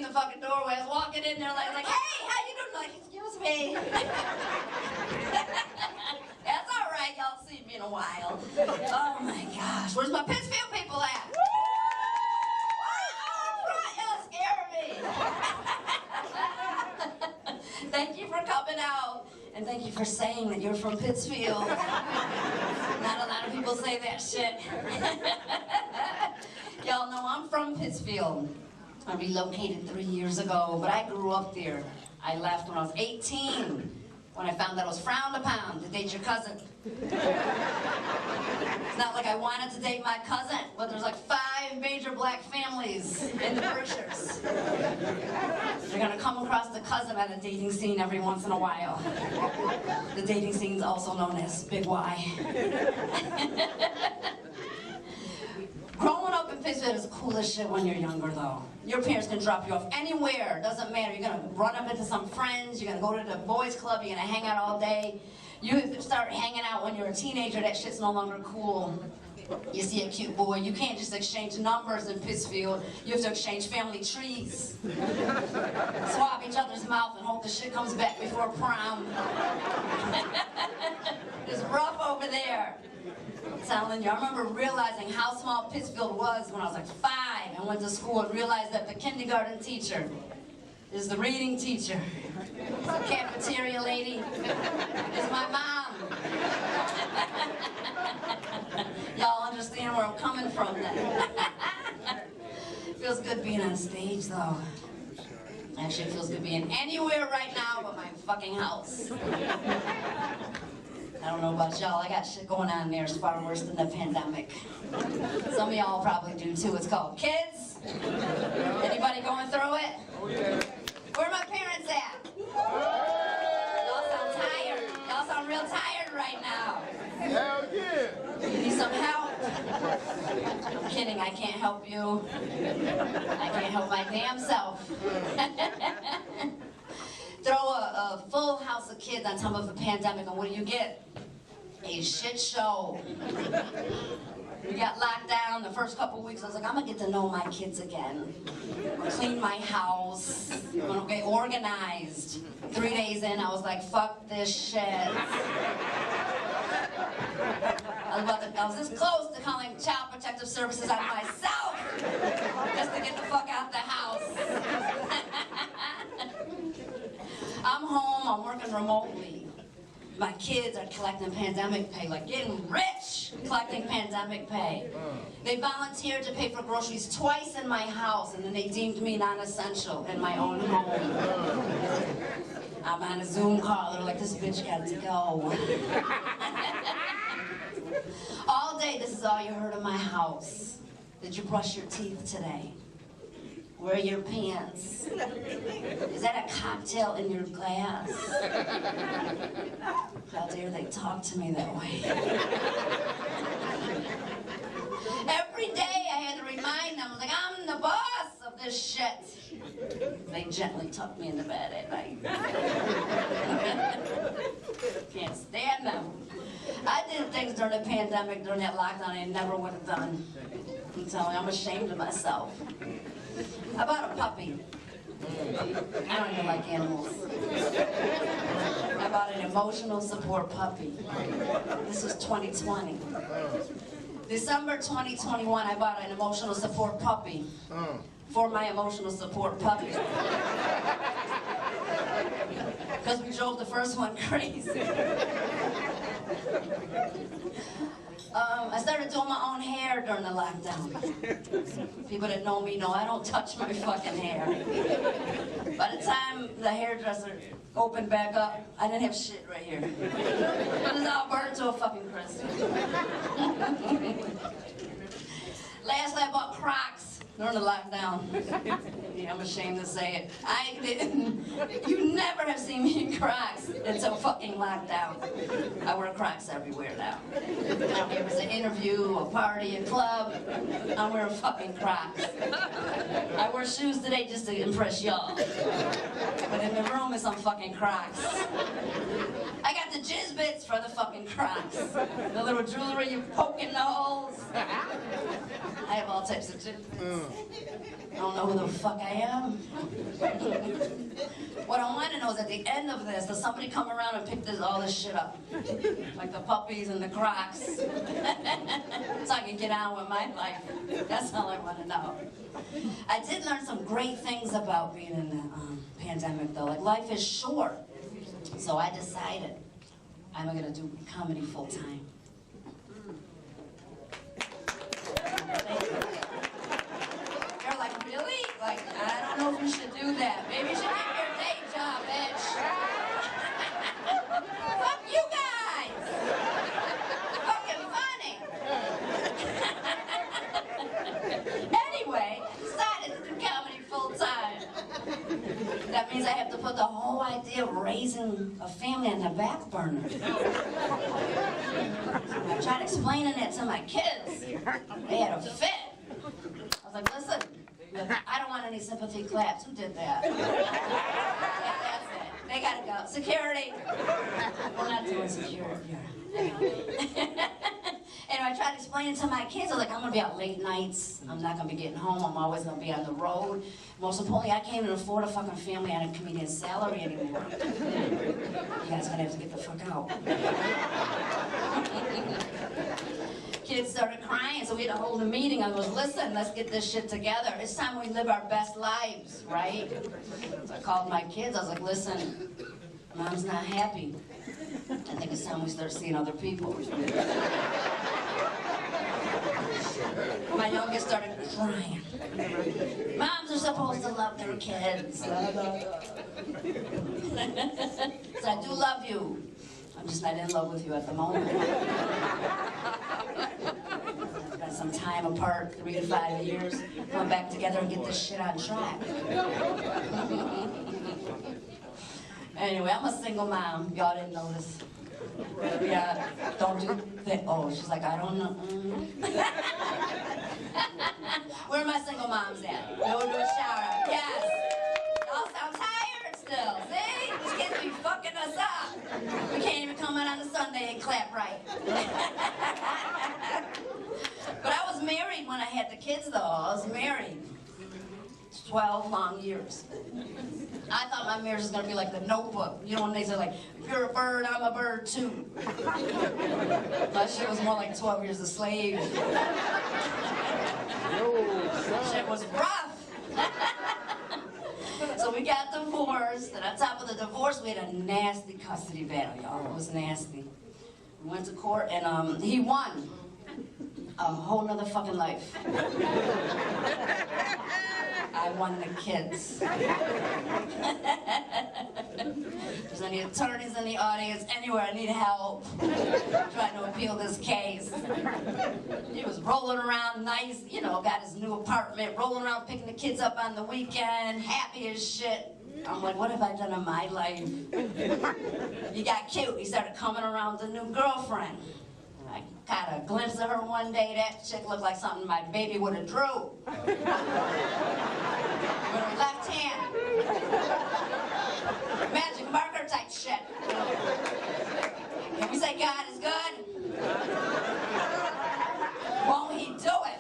the fucking doorway. I was walking in there like, hey, how you doing? Like, excuse me. That's all right. Y'all see me in a while. Oh my gosh, where's my Pittsfield people at? Y'all scare me. Thank you for coming out, and thank you for saying that you're from Pittsfield. Not a lot of people say that shit. Y'all know I'm from Pittsfield. I relocated 3 years ago, but I grew up there. I left when I was 18, when I found that it was frowned upon to date your cousin. It's not like I wanted to date my cousin, but there's like 5 major black families in the Berkshires. You're gonna come across the cousin at a dating scene every once in a while. The dating scene is also known as Big Y. Growing up in Pittsfield is cool as shit when you're younger, though. Your parents can drop you off anywhere, doesn't matter. You're gonna run up into some friends, you're gonna go to the boys club, you're gonna hang out all day. You start hanging out when you're a teenager, that shit's no longer cool. You see a cute boy, you can't just exchange numbers in Pittsfield. You have to exchange family trees. Swab each other's mouth and hope the shit comes back before prom. It's rough over there. I'm telling you, I remember realizing how small Pittsfield was when I was like 5 and went to school and realized that the kindergarten teacher is the reading teacher. The cafeteria lady is my mom. Y'all understand where I'm coming from then. Feels good being on stage though. Actually, it feels good being anywhere right now but my fucking house. I don't know about y'all, I got shit going on there. It's far worse than the pandemic. Some of y'all probably do too. It's called kids. Anybody going through it? Oh, yeah. Where are my parents at? Y'all sound tired. Y'all sound real tired right now. Hell yeah. You need some help? I'm kidding, I can't help you. I can't help my damn self. Throw a full house of kids on top of a pandemic, and what do you get? A shit show. We got locked down the first couple weeks. I was like, I'm gonna get to know my kids again. Clean my house. I'm gonna get organized. 3 days in, I was like, fuck this shit. I was this close to calling Child Protective Services on myself just to get the fuck out the house. I'm home, I'm working remotely. My kids are collecting pandemic pay, like getting rich collecting pandemic pay. They volunteered to pay for groceries twice in my house, and then they deemed me non-essential in my own home. I'm on a Zoom call, they're like, this bitch got to go. All day, this is all you heard in my house. Did you brush your teeth today? Wear your pants. Is that a cocktail in your glass? How dare they talk to me that way? Every day I had to remind them, like, I'm the boss of this shit. They gently tucked me into bed at night. Can't stand them. I did things during the pandemic, during that lockdown I never would have done. I'm telling you, I'm ashamed of myself. I bought a puppy. I don't even like animals. I bought an emotional support puppy. This was 2020. December 2021, I bought an emotional support puppy for my emotional support puppy. Because we drove the first one crazy. I started doing my own hair during the lockdown. People that know me know I don't touch my fucking hair. By the time the hairdresser opened back up, I didn't have shit right here. It was all burned to a fucking crisp. Lastly, I bought Crocs during the lockdown. Yeah, I'm ashamed to say it. I didn't. You never have seen me in Crocs until fucking lockdown. I wear Crocs everywhere now. I don't care if it's an interview, a party, a club. I'm wearing fucking Crocs. I wear shoes today just to impress y'all. But in the room is some fucking Crocs. I got the jizz bits for the fucking Crocs. The little jewelry you poke in the holes. I I have all types of shit. I don't know who the fuck I am. What I want to know is at the end of this, does somebody come around and pick all this shit up? Like the puppies and the Crocs. So I can get on with my life. That's all I want to know. I did learn some great things about being in the pandemic though. Like life is short. So I decided I'm going to do comedy full time. You're like, really? Like, I don't know if you should do that. Maybe you should get your day job, bitch. Fuck you guys! Fucking funny. Anyway, I decided to do comedy full time. That means I have to put the whole idea of raising a family on the back burner. I tried explaining it to my kids. They had a fit. I was like, listen, I don't want any sympathy claps. Who did that? Yeah, that's it. They gotta go. Security. We're not doing security. Anyway, I tried to explain it to my kids. I was like, I'm gonna be out late nights. I'm not gonna be getting home. I'm always gonna be on the road. Most importantly, I can't even afford a fucking family on a comedian's salary anymore. You guys gonna have to get the fuck out. Kids started crying, so we had to hold a meeting. I was, listen, let's get this shit together. It's time we live our best lives, right? So I called my kids. I was like, listen, Mom's not happy. I think it's time we start seeing other people. My youngest started crying. Moms are supposed to love their kids. So I do love you. I'm just not in love with you at the moment. We've got some time apart, 3 to 5 years. Come back together and get this shit on track. Anyway, I'm a single mom. Y'all didn't notice. Yeah, don't do that. Oh, she's like, I don't know. Where are my single moms at? No, do a shout out. Yes. Y'all sound tired still. See? These kids be fucking us up. We can't even come in on a Sunday and clap right. But I was married when I had the kids, though. I was married. 12 long years. I thought my marriage was going to be like The Notebook. You know when they say like, if you're a bird, I'm a bird too. My shit was more like 12 years a slave. Shit was rough. So we got divorced, and on top of the divorce, we had a nasty custody battle, y'all. It was nasty. We went to court, and he won. A whole nother fucking life. I won the kids. If there's any attorneys in the audience, anywhere, I need help. Trying to appeal this case. He was rolling around nice, you know, got his new apartment, rolling around picking the kids up on the weekend, happy as shit. I'm like, what have I done in my life? He got cute. He started coming around with a new girlfriend. I got a glimpse of her one day. That chick looked like something my baby would have drew. With her left hand. Magic marker type shit. Can we say God is good? Won't he do it?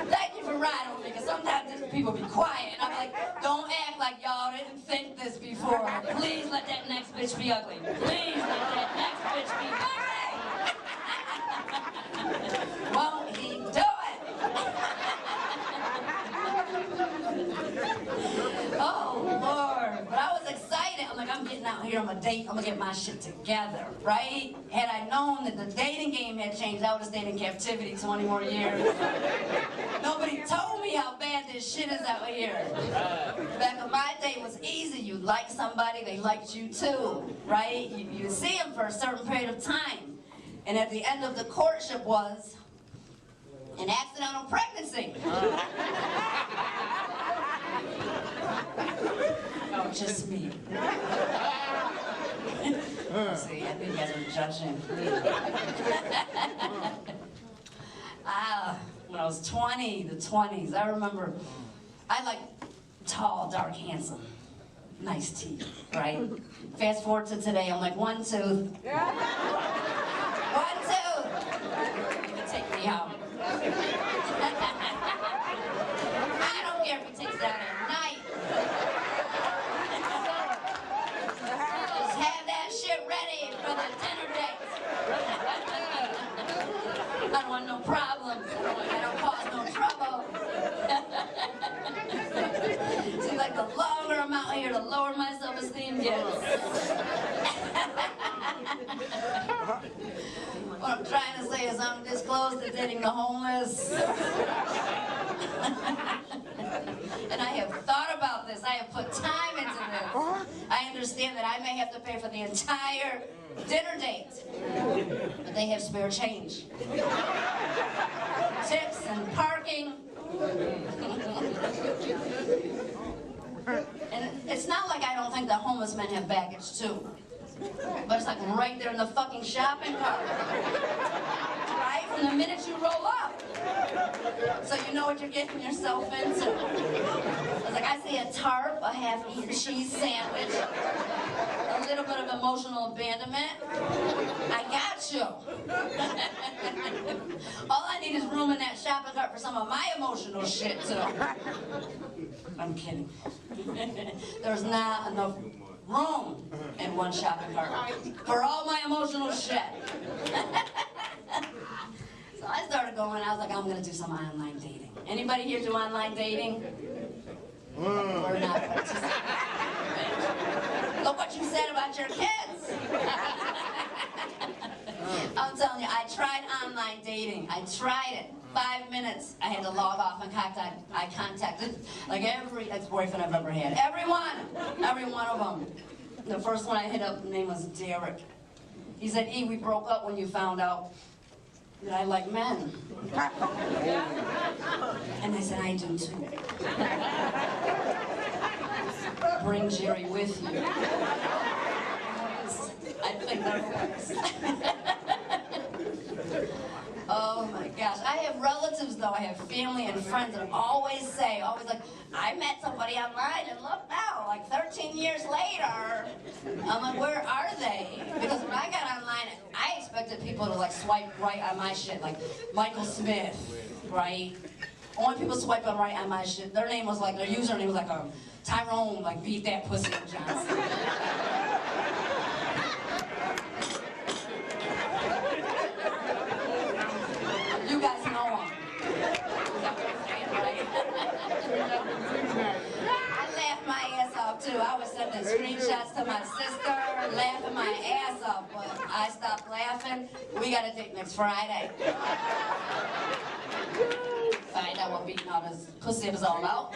Thank you for riding with me, because sometimes people be quiet, and I'm like, don't act like y'all didn't think this before. Please let that next bitch be ugly. Please let that next bitch be ugly. Won't he do it? Oh, Lord. But I was excited. I'm like, I'm getting out here on a date. I'm going to get my shit together, right? Had I known that the dating game had changed, I would have stayed in captivity 20 more years. Nobody told me how bad this shit is out here. Back in my day, it was easy. You liked somebody, they liked you too, right? You see them for a certain period of time. And at the end of the courtship was an accidental pregnancy. Oh, just me. See, I think you guys are judging. When I was 20, the 20s, I remember, I like tall, dark, handsome. nice teeth, right? Fast forward to today, I'm like, 1 tooth. 1 tooth. You can take me out. I don't care if he takes it out at night. Just have that shit ready for the dinner date. I don't want no problems. I don't cause no trouble. Seems like the longer I'm out here, the lower my self-esteem gets. What I'm trying to say is I'm this close to dating the homeless. And I have thought about this. I have put time into this. I understand that I may have to pay for the entire dinner date, but they have spare change. Tips and parking. And it's not like I don't think that homeless men have baggage too. But it's like right there in the fucking shopping cart. Right? From the minute you roll up. So you know what you're getting yourself into. It's like I see a tarp, a half-eaten cheese sandwich, a little bit of emotional abandonment. I got you. All I need is room in that shopping cart for some of my emotional shit too. I'm kidding. There's not enough room in one shopping cart for all my emotional shit. So I started going, I was like, I'm gonna do some online dating. Anybody here do online dating? We're not participating. Look what you said about your kids. I'm telling you, I tried online dating. I tried it. 5 minutes, I had to log off and I contacted like every ex-boyfriend I've ever had. Every one of them. The first one I hit up, his name was Derek. He said, E, we broke up when you found out that I like men. And I said, I do too. Bring Jerry with you. I think that works. Oh my gosh, I have relatives though, I have family and friends that always like, I met somebody online and look now, like 13 years later. I'm like, where are they? Because when I got online, I expected people to like swipe right on my shit, like Michael Smith, right? Only people swiping right on my shit, their name was like, their username was like Tyrone, like beat that pussy Johnson. I was sending screenshots to my sister, laughing my ass off, but I stopped laughing. We got a date next Friday. Find out what beating all this pussy was all about.